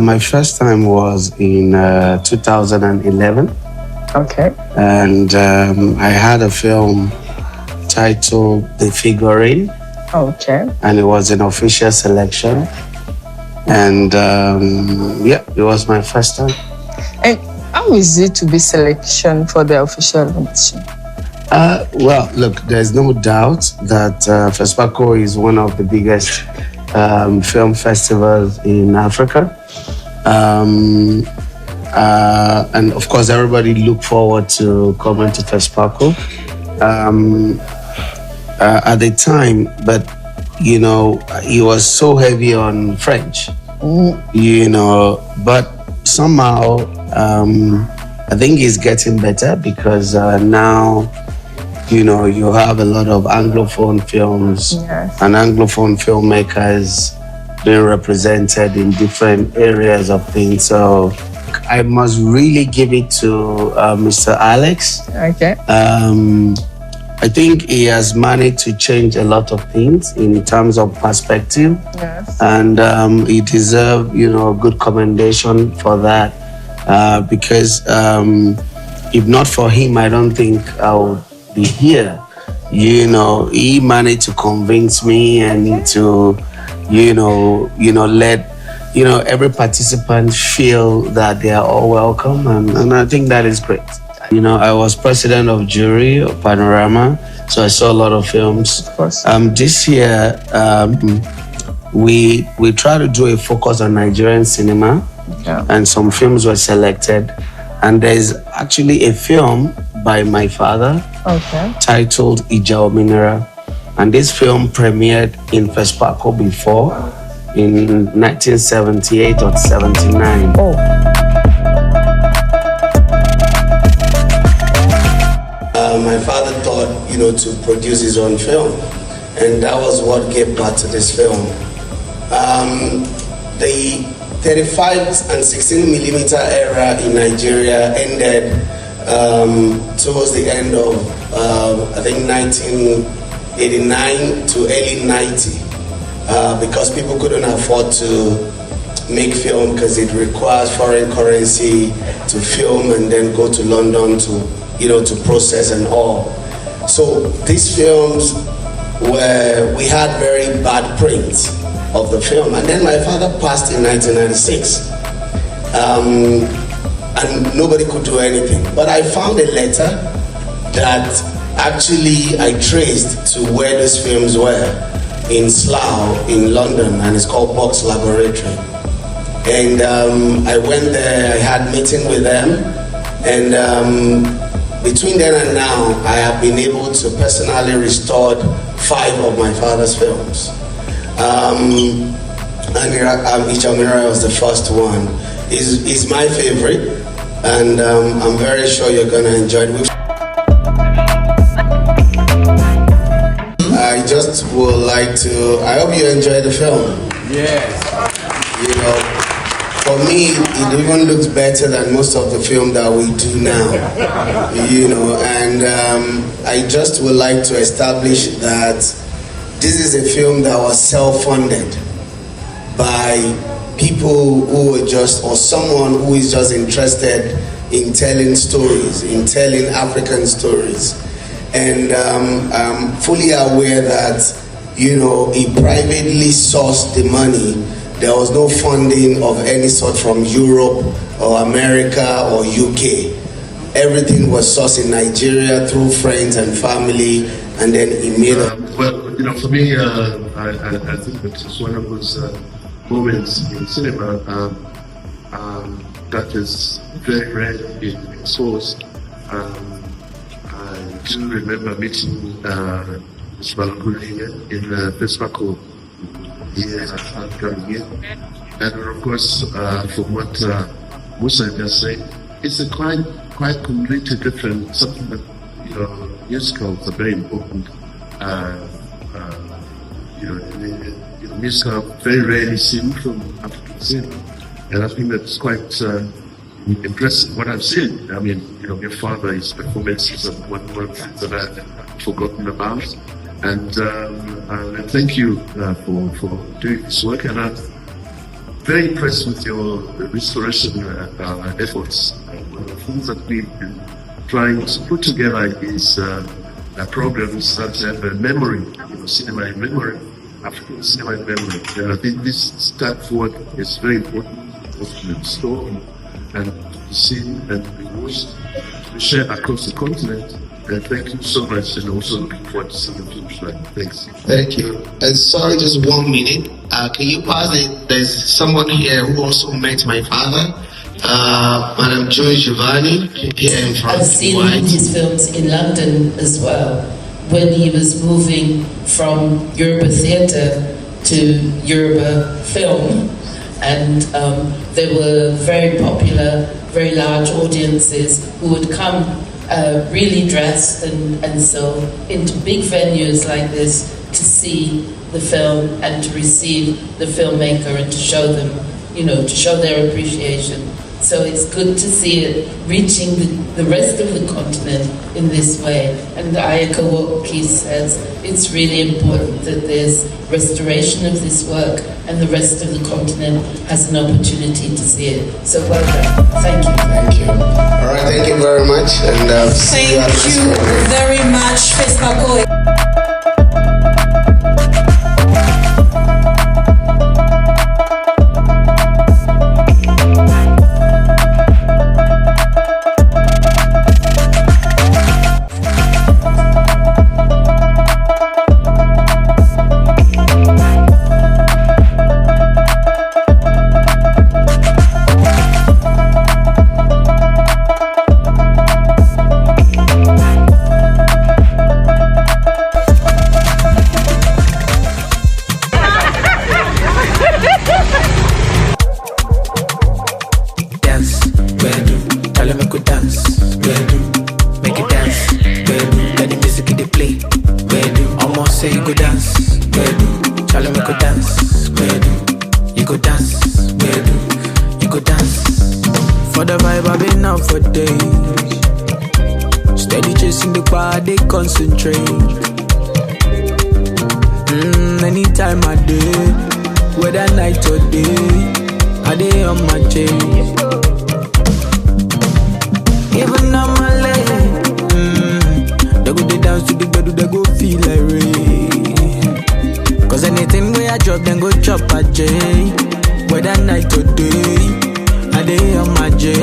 My first time was in 2011. Okay. And I had a film titled The Figurine. Okay. And it was an official selection. And yeah, it was my first time. And how is it to be selection for the official audition? Well, look, there's no doubt that FESPACO is one of the biggest film festivals in Africa. And of course, everybody look forward to coming to FESPACO at the time, but you know, he was so heavy on French, you know, but somehow I think he's getting better because now, you know, you have a lot of Anglophone films. Yes. And Anglophone filmmakers being represented in different areas of things. So I must really give it to Mr. Alex. Okay. I think he has managed to change a lot of things in terms of perspective. Yes. And he deserves, you know, good commendation for that. Because if not for him, I don't think I would be here. You know, he managed to convince me and to, let, every participant feel that they are all welcome. And I think that is great. You know, I was president of jury of Panorama, so I saw a lot of films. Of course. This year, we try to do a focus on Nigerian cinema, and some films were selected. And there's actually a film by my father, titled Ija Ominira. And this film premiered in FESPACO before, in 1978 or 79. Oh. My father thought, to produce his own film, and that was what gave birth to this film. The 35 and 16 millimeter era in Nigeria ended towards the end of, I think, 1989 to early 90, because people couldn't afford to make film because it requires foreign currency to film and then go to London to process and all. So these films we had very bad prints of the film. And then my father passed in 1996. And nobody could do anything. But I found a letter that actually I traced to where these films were in Slough in London, and it's called Box Laboratory. And I went there, I had meeting with them, and between then and now, I have been able to personally restore 5 of my father's films. And Ija Ominira was the first one. Is my favorite, and I'm very sure you're gonna enjoy it. I just would like to, I hope you enjoy the film. Yes. For me, it even looks better than most of the film that we do now, and I just would like to establish that this is a film that was self-funded by people who were or someone who is just interested in telling stories, in telling African stories. And I'm fully aware that, he privately sourced the money. There was no funding of any sort from Europe or America or UK. Everything was sourced in Nigeria through friends and family, and then he made it. For me, I think it's one of those moments in cinema that is very rare in source. And do remember meeting Ms. Kunle in FESPACO here at coming here. And of course, from what Musa just said, it's a quite completely different, something that, musicals are very important. Music are very rarely seen from African scene. And I think that's quite impressive what I've seen. I mean, your father, his performances are one of the things that I've forgotten about. And thank you for doing this work. And I'm very impressed with your restoration efforts. One of the things that we've been trying to put together is programs that have a memory, cinema in memory, African cinema in memory. And I think this step forward is very important to restore and to be seen and to be watched, to be shared across the continent. And thank you so much, and also looking forward to seeing the film. Thanks. Thank you. And sorry, just 1 minute. Can you pause it? There's someone here who also met my father, Madam Joy Giovanni, here in front. I've seen his films in London as well, when he was moving from Yoruba theatre to Yoruba film. And they were very popular, very large audiences who would come really dressed and so into big venues like this to see the film and to receive the filmmaker and to show them, to show their appreciation. So it's good to see it reaching the rest of the continent in this way. And I echo what Keith says. It's really important that there's restoration of this work and the rest of the continent has an opportunity to see it. So well done. Thank you. Thank you. All right, thank you very much. And see you at Thank you very much, FESPACO. Concentrate. Anytime I do, whether night or day, I day on my chain. Even on my leg, they go they dance to the bed, they go feel like rain. Cause anything where I drop, then go chop a J. Whether night or day, I day on my J.